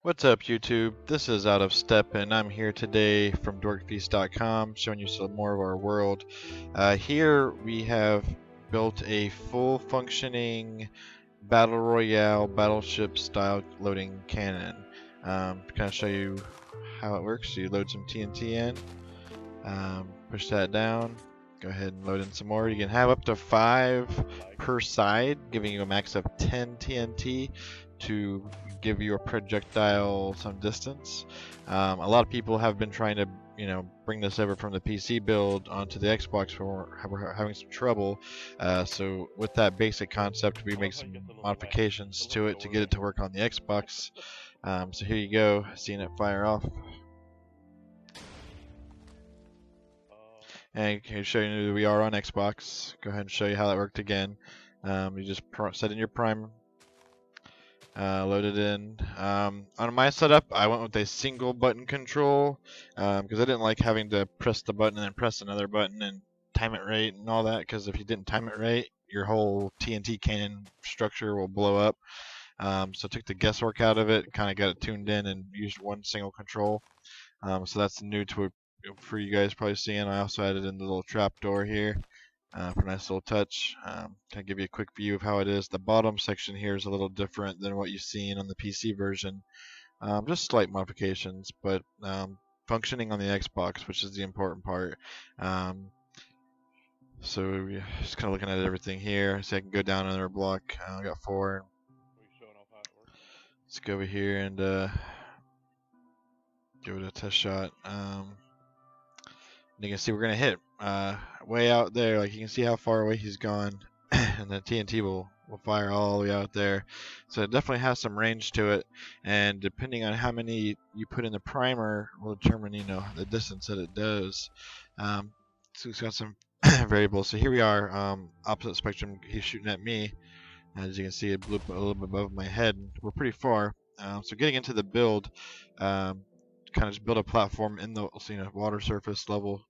What's up, YouTube? This is Out of Step, and I'm here today from Dorkfeast.com showing you some more of our world. Here we have built a full functioning Battle Royale battleship style loading cannon. To kind of show you how it works, so you load some TNT in, push that down, go ahead and load in some more. You can have up to 5 per side, giving you a max of 10 TNT to give your projectile some distance. A lot of people have been trying to, bring this over from the PC build onto the Xbox, but we're having some trouble. So with that basic concept, we make some modifications to it to get it to work on the Xbox. So here you go, seeing it fire off. And can show you we are on Xbox. Go ahead and show you how that worked again. You just set in your prime. Load it in. On my setup, I went with a single button control because I didn't like having to press the button and then press another button and time it right and all that, because if you didn't time it right, your whole TNT cannon structure will blow up. So I took the guesswork out of it, kind of got it tuned in, and used one single control. So that's new to it for you guys probably seeing. I also added in the little trap door here. For a nice little touch. Kind of give you a quick view of how it is. The bottom section here is a little different than what you've seen on the PC version. Just slight modifications, but functioning on the Xbox, which is the important part. So just kind of looking at everything here. So I can go down another block. I got 4. Let's go over here and give it a test shot. You can see we're gonna hit way out there. Like, you can see how far away he's gone, and the TNT will fire all the way out there. So it definitely has some range to it, and depending on how many you put in the primer will determine the distance that it does. So it's got some variables. So here we are, opposite spectrum. He's shooting at me. As you can see, it blew up a little bit above my head. We're pretty far. So getting into the build, kind of just build a platform in the water surface level.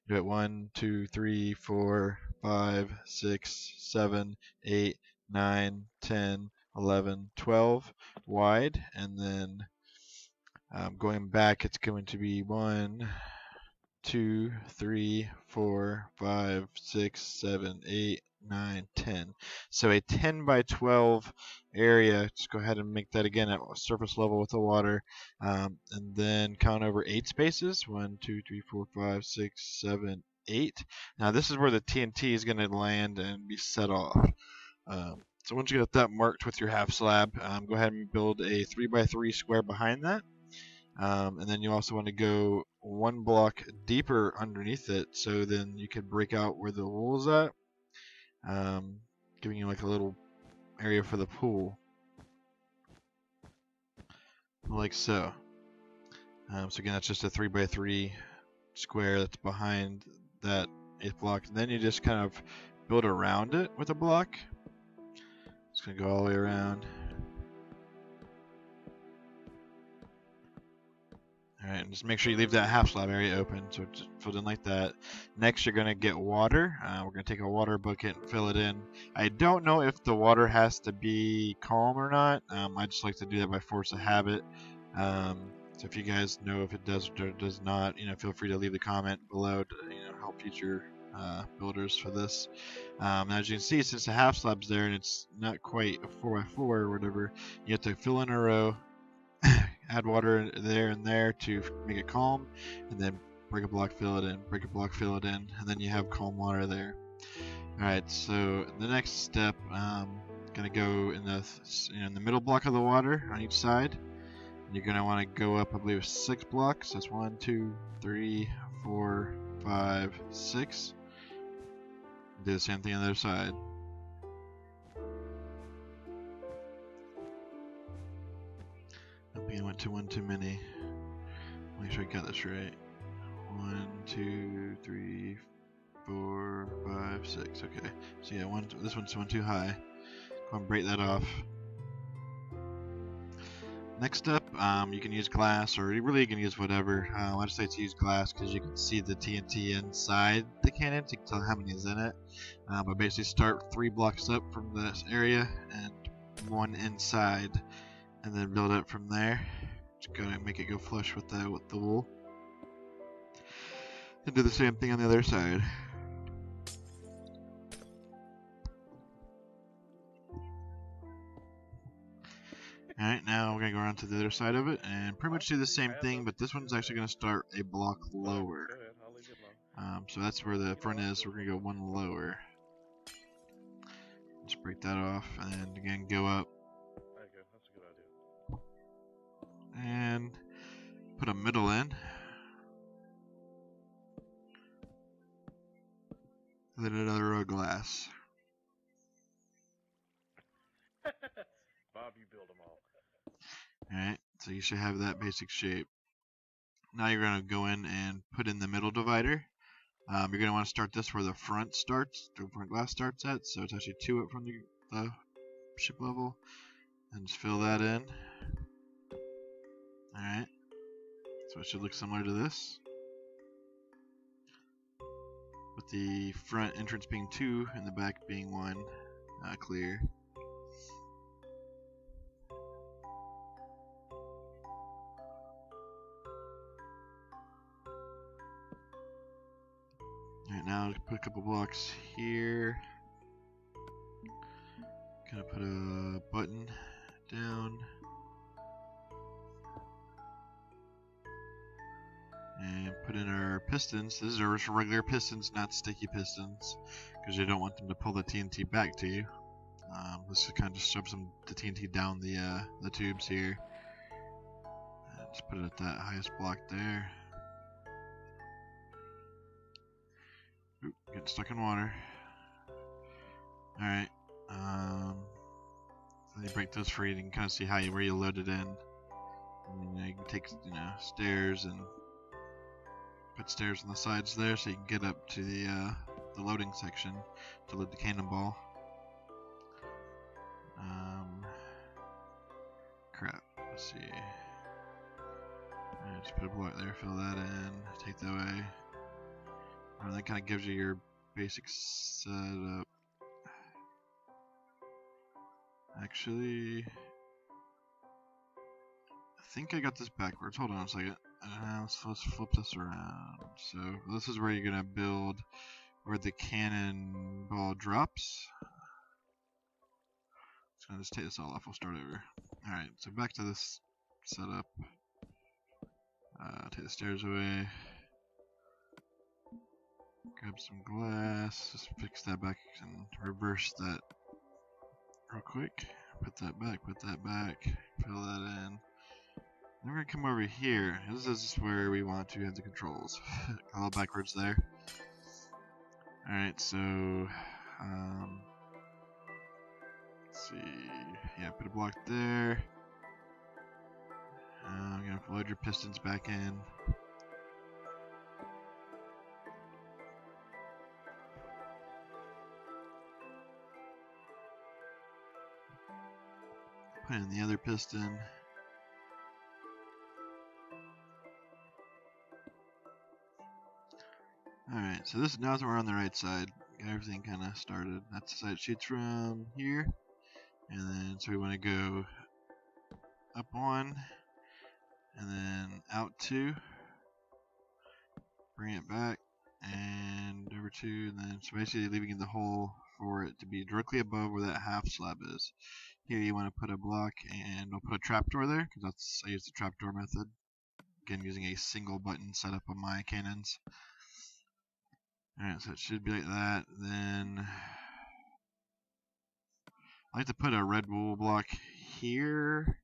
Do it 1, 2, 3, 4, 5, 6, 7, 8, 9, 10, 11, 12 wide, and then going back, it's going to be 1, 2, 3, 4, 5, 6, 7, 8, 9, 10. So a 10 by 12 area. Just go ahead and make that again at surface level with the water, and then count over 8 spaces. 1, 2, 3, 4, 5, 6, 7, 8. Now this is where the TNT is going to land and be set off. So once you get that marked with your half slab, go ahead and build a 3 by 3 square behind that. And then you also want to go 1 block deeper underneath it, so then you can break out where the wool is at, giving you like a little area for the pool, like so. So again, that's just a 3 by 3 square that's behind that 8th block, and then you just kind of build around it with a block. It's gonna go all the way around. Alright, and just make sure you leave that half slab area open, so it's filled in like that. Next, you're going to get water. We're going to take a water bucket and fill it in. I don't know if the water has to be calm or not. I just like to do that by force of habit. So if you guys know if it does or does not, feel free to leave the comment below to help future builders for this. As you can see, since the half slab's there and it's not quite a 4x4 or whatever, you have to fill in a row. Add water there and there to make it calm, and then break a block, fill it in, break a block, fill it in, and then you have calm water there. Alright, so the next step, gonna go in the middle block of the water on each side. You're gonna want to go up, I believe, 6 blocks. That's 1, 2, 3, 4, 5, 6. Do the same thing on the other side. I went to 1 too many. Make sure I got this right. 1, 2, 3, 4, 5, 6. Okay. So yeah, this one's 1 too high. Go and break that off. Next up, you can use glass, or you really can use whatever. I just like to use glass because you can see the TNT inside the cannon, so you can tell how many is in it. But basically, start 3 blocks up from this area and 1 inside, and then build up from there. Just gonna make it go flush with the wool. And do the same thing on the other side. Alright, now we're going to go around to the other side of it and pretty much do the same thing, but this one's actually going to start a block lower. So that's where the front is, so we're going to go one lower. Just break that off and again go up. That's a good idea. And put a middle in. And then another row of glass. Bob, you build them all. Alright, so you should have that basic shape. Now you're going to go in and put in the middle divider. You're going to want to start this where the front starts, the front glass starts at, so it's actually 2 up from the ship level. And just fill that in. Alright, so it should look similar to this. With the front entrance being 2 and the back being 1, clear. Alright, now put a couple blocks here. Gonna put a button down. And put in our pistons. These are regular pistons, not sticky pistons, because you don't want them to pull the TNT back to you. This is kind of just shove the TNT down the tubes here. And just put it at that highest block there. Oop, getting stuck in water. Alright. So you break those free, and you can kind of see where you load it in. And you can take stairs and put stairs on the sides there, so you can get up to the loading section to load the cannonball. Crap. Let's see. Just put a block there, fill that in, take that away. And that kind of gives you your basic setup. Actually, I think I got this backwards. Hold on a second. Let's flip this around. So this is where you're gonna build where the cannonball drops. So I'll just take this all off. We'll start over. All right. So back to this setup. Take the stairs away. Grab some glass. Just fix that back and reverse that real quick. Put that back. Put that back. Fill that in. Then we're gonna come over here. This is where we want to have the controls. A little backwards there. Alright, so let's see. Yeah, put a block there. I'm gonna load your pistons back in. Put in the other piston. Alright, so now that we're on the right side, got everything kind of started. That's the side it shoots from here. And then, so we want to go up 1, and then out 2. Bring it back, and over 2, and then, so basically leaving in the hole for it to be directly above where that half slab is. Here you want to put a block, and I'll put a trapdoor there, because I use the trapdoor method. Again, using a single button setup on my cannons. Alright, so it should be like that. Then I like to put a red wool block here,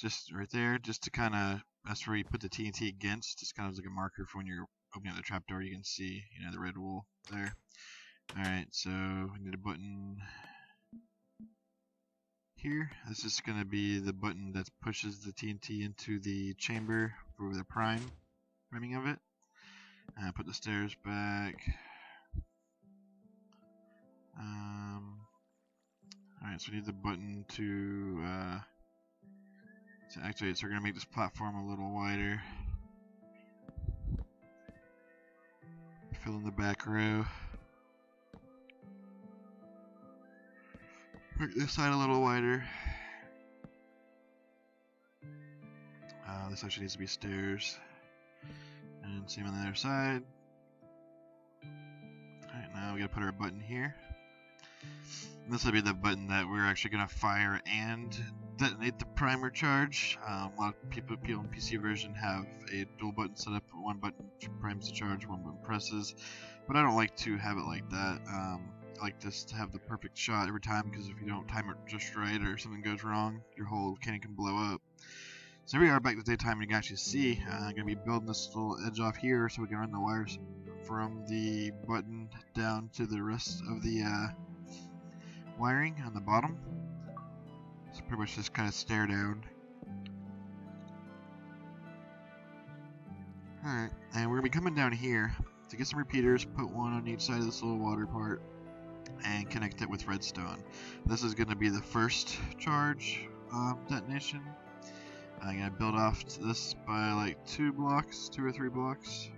just right there, just to kind of, that's where you put the TNT against. It's kind of like a marker for when you're opening up the trapdoor. You can see, the red wool there. Alright, so we need a button here. This is going to be the button that pushes the TNT into the chamber for the priming of it. Put the stairs back. Alright, so we need the button to activate. So we're going to make this platform a little wider. Fill in the back row. Make this side a little wider. This actually needs to be stairs. And same on the other side. Alright, now we gotta put our button here. This will be the button that we're actually gonna fire and detonate the primer charge. A lot of people in PC version have a dual button setup. One button primes the charge, one button presses. But I don't like to have it like that. I like this to have the perfect shot every time, because if you don't time it just right or something goes wrong, your whole cannon can blow up. So here we are back to daytime. You can actually see I'm going to be building this little edge off here so we can run the wires from the button down to the rest of the wiring on the bottom. So pretty much just kind of stare down. Alright, and we're going to be coming down here to get some repeaters, put one on each side of this little water part, and connect it with redstone. This is going to be the first charge detonation. I'm going to build off to this by like 2 or 3 blocks.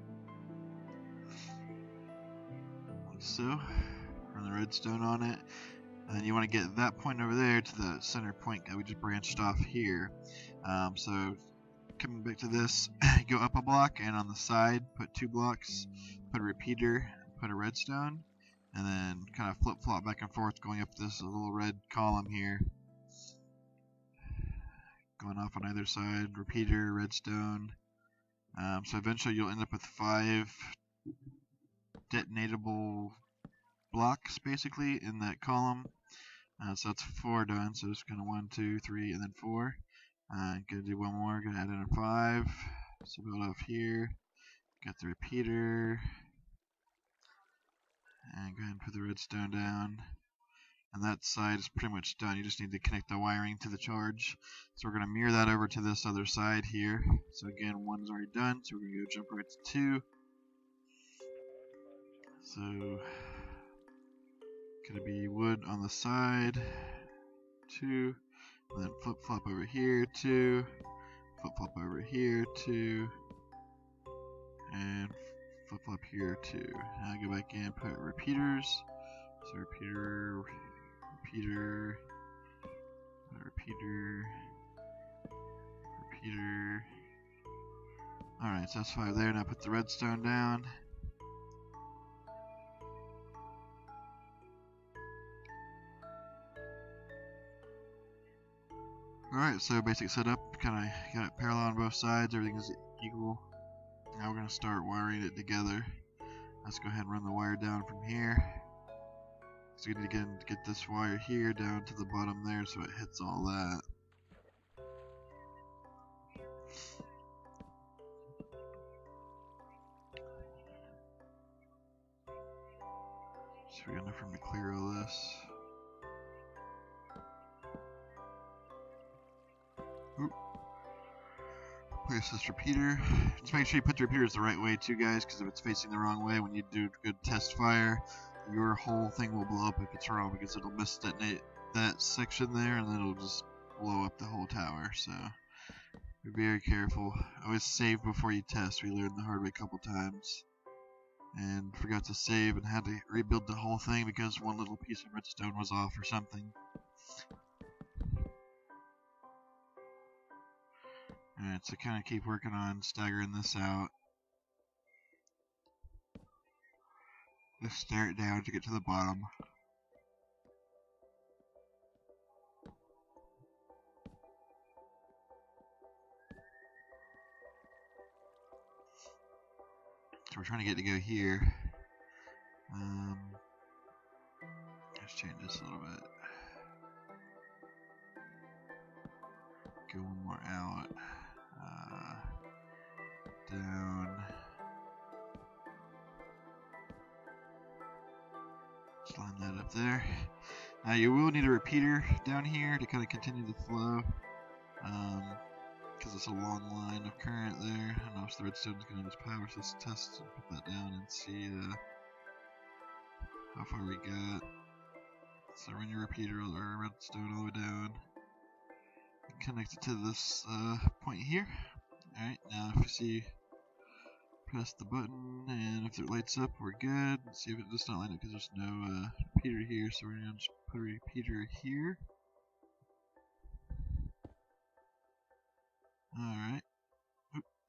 Like so. Run the redstone on it. And then you want to get that point over there to the center point that we just branched off here. So coming back to this, go up a block, and on the side put 2 blocks, put a repeater, put a redstone, and then kind of flip-flop back and forth going up this little red column here. Going off on either side, repeater, redstone. So eventually you'll end up with 5 detonatable blocks basically in that column. So that's 4 done, so it's kind of 1, 2, 3, and then 4. Gonna do one more, gonna add in 5. So build off here, got the repeater, and go ahead and put the redstone down. And that side is pretty much done. You just need to connect the wiring to the charge. So we're going to mirror that over to this other side here. So again, 1's already done, so we're going to go jump right to 2. So, going to be wood on the side, 2, and then flip-flop over here, 2, flip-flop over here, 2, and flip-flop here, 2. Now go back in, put repeaters. So repeater, repeater, repeater, repeater. Alright, so that's 5 there. Now put the redstone down. Alright, so basic setup, kind of got it parallel on both sides, everything is equal. Now we're going to start wiring it together. Let's go ahead and run the wire down from here. So we need to get this wire here down to the bottom there so it hits all that. So we got enough room to clear all this. Oop. Place this repeater. Just make sure you put the repeaters the right way too, guys, because if it's facing the wrong way when you do good test fire, your whole thing will blow up if it's wrong, because it'll miss detonate that section there and then it'll just blow up the whole tower. So be very careful. Always save before you test. We learned the hard way a couple times and forgot to save and had to rebuild the whole thing because one little piece of redstone was off or something. Alright, so kind of keep working on staggering this out. Just stare it down to get to the bottom. So we're trying to get to go here. Let's change this a little bit. Go one more out. Down. Just line that up there. Now you will need a repeater down here to kind of continue the flow, because it's a long line of current there. I don't know if the redstone's going to use power, so let's test and put that down and see how far we got. So run your repeater or redstone all the way down. Connect it to this point here. Alright, now if you see, press the button, and if it lights up, we're good. Let's see if it does not light up because there's no repeater here, so we're going to just put a repeater here. Alright.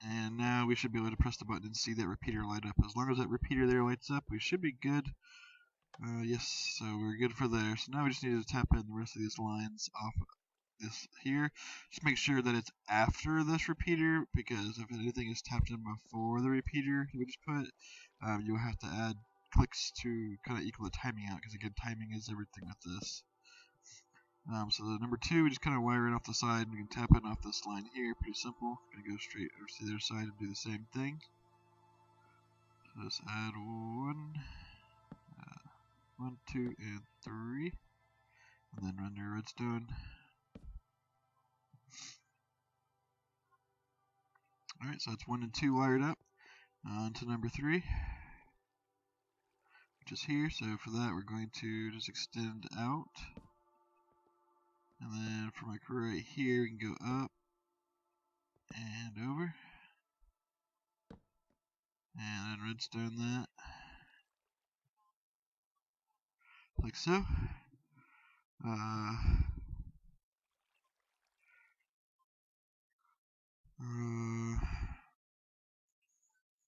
And now we should be able to press the button and see that repeater light up. As long as that repeater there lights up, we should be good. Yes, so we're good for there. So now we just need to tap in the rest of these lines off this here. Just make sure that it's after this repeater, because if anything is tapped in before the repeater we just put, you'll have to add clicks to kind of equal the timing out, because again, timing is everything with this. So the number 2, we just kind of wire it off the side, and we can tap in off this line here. Pretty simple. Gonna go straight over to the other side and do the same thing. So let's add 1, 2, and 3, and then render redstone. Alright, so that's 1 and 2 wired up. On to number 3, which is here. So for that, we're going to just extend out. And then for my crew right here, we can go up and over. And then redstone that. Like so.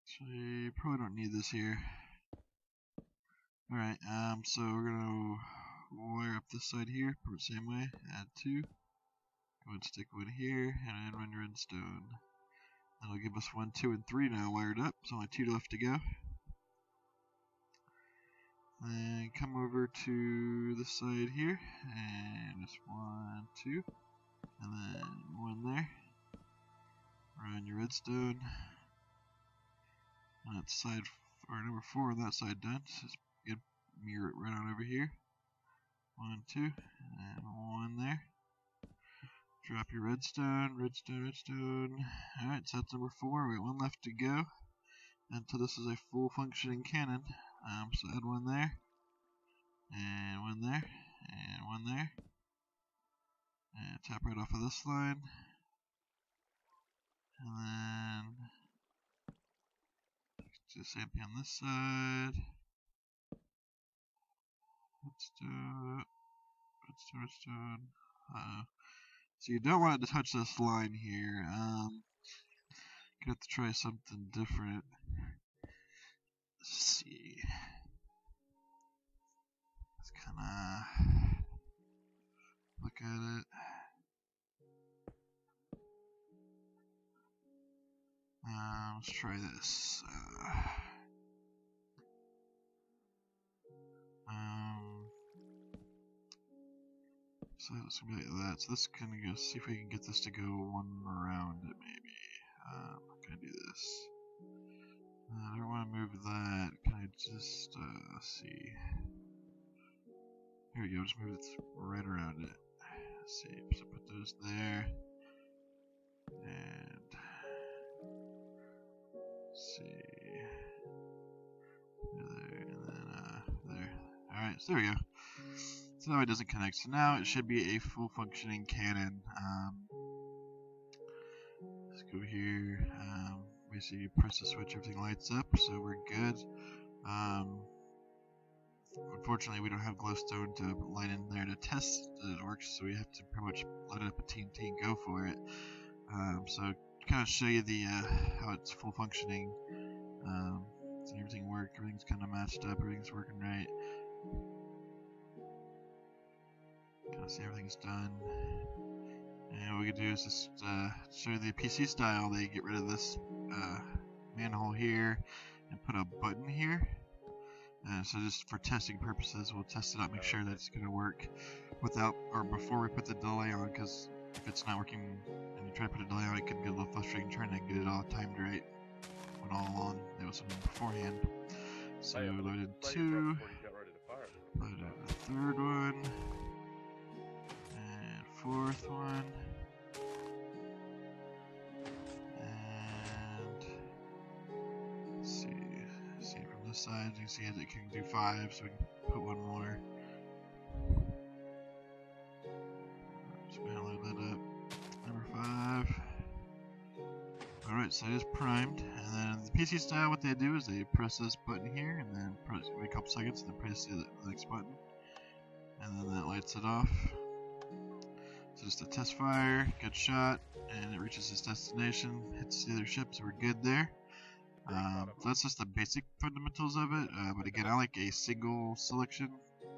Actually, probably don't need this here. Alright, so we're gonna wire up this side here, put it the same way, add 2. Go and stick 1 here, and then render redstone. That'll give us 1, 2, and 3 now wired up. There's only 2 left to go. Then come over to this side here, and just 1, 2, and then 1 there. Run your redstone. On that side, or number 4 on that side done. So just mirror it right on over here. 1, 2, and 1 there. Drop your redstone, redstone. Alright, so that's number 4. We got 1 left to go until this is a full functioning cannon. So add 1 there, and 1 there, and 1 there. And tap right off of this line. And then do the same thing on this side. Redstone. So you don't want it to touch this line here. Gonna have to try something different. Let's see. Let's kinda look at it. Let's try this. So it's gonna be like that. So this can go. See if we can get this to go 1 around it, maybe. Can I do this? I don't want to move that. Can I just see? Here we go. Just move it right around it. Let's see. So put those there, and let's see. There, and then there. All right. So there we go. So now it doesn't connect. So now it should be a full functioning cannon. Let's go here. Basically, you press the switch, everything lights up, so we're good. Unfortunately, we don't have glowstone to light in there to test that it works, so we have to pretty much light it up with TNT and go for it. So to kind of show you the how it's full functioning. See everything work. Everything's kind of matched up. Everything's working right. Kind of see everything's done. And what we could do is just show you the PC style. They get rid of this manhole here and put a button here. So just for testing purposes, we'll test it out, make sure that it's going to work without or before we put the delay on, because if it's not working and you try to put a delay on, it could get a little frustrating trying to get it all timed right when all along there was something beforehand. So we loaded 2, loaded the 3rd one, and 4th one, and let's see from this side, you can see it can do 5, so we can put 1 more. Just going to load that up. Number 5. Alright, so it is primed, and then the PC style, what they do is they press this button here, and then wait a couple seconds, and then press the next button, and then that lights it off. So just a test fire, good shot, and it reaches its destination, hits the other ships. We're good there. So that's just the basic fundamentals of it. But again, I like a single selection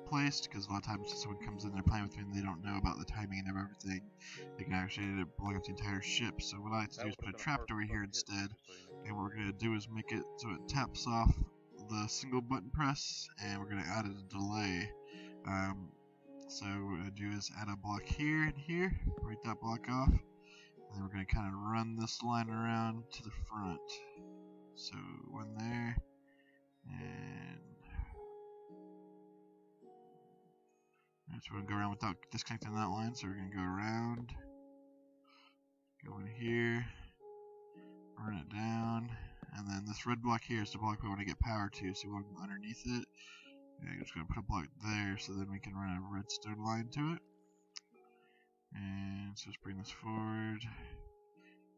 placed, because a lot of times if someone comes in, they're playing with me and they don't know about the timing and everything, they can actually end up blowing up the entire ship. So what I like to do is put a trapdoor here instead, and what we're going to do is make it so it taps off the single button press, and we're going to add a delay. So what we're going to do is add a block here and here, break that block off, and then we're going to kind of run this line around to the front. So one there, and so we're going to go around without disconnecting that line. So we're going to go around, go in here, run it down, and then this red block here is the block we want to get power to, so we want to go underneath it. And I'm just going to put a block there so then we can run a redstone line to it. And so let's bring this forward.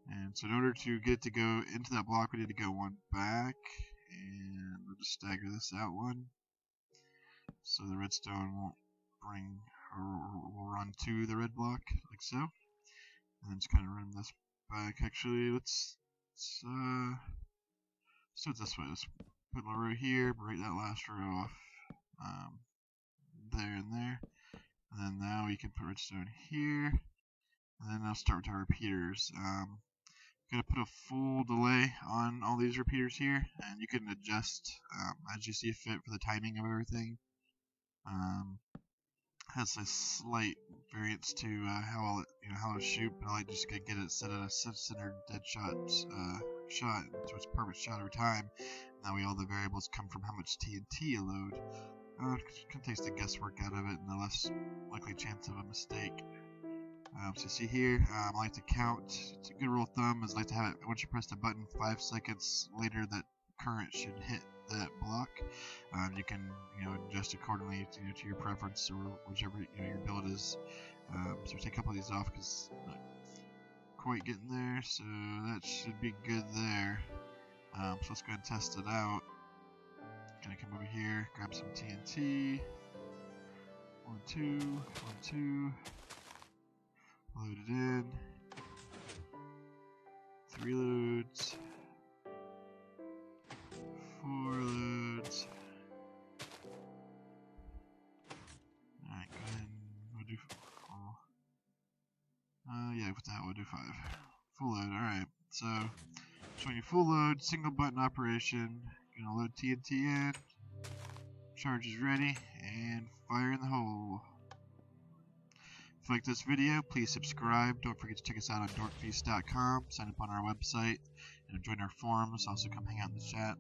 And so in order to get it to go into that block, we need to go one back, and we'll just stagger this out one, so the redstone won't bring, or will run to the red block, like so. And then just kind of run this back. Actually, let's do it this way. Let's put a row here, break that last row off, there and there. And then now we can put redstone here, and then I'll start with our repeaters. Gonna put a full delay on all these repeaters here, and you can adjust as you see fit for the timing of everything. Has a slight variance to how it'll shoot, but I like just to get it set at a centered dead shot, so it's a perfect shot every time. That way all the variables come from how much TNT you load. It kind of takes the guesswork out of it and the less likely chance of a mistake. So you see here, I like to count. It's a good rule of thumb is I like to have it, once you press the button, 5 seconds later that current should hit that block. You can adjust accordingly to your preference or whichever your build is. So we'll take a couple of these off because I'm not quite getting there. So that should be good there. So let's go ahead and test it out. Gonna come over here, grab some TNT. 1, 2, 1, 2. Load it in. 3 loads. 4 loads. Alright, go ahead and we'll do 4. Yeah, with that we'll do 5. Full load, alright. So, showing you full load, single button operation. Gonna load TNT in. Charge is ready, and fire in the hole. If you like this video, please subscribe. Don't forget to check us out on DorkfeastVideo.com. Sign up on our website and join our forums. Also come hang out in the chat.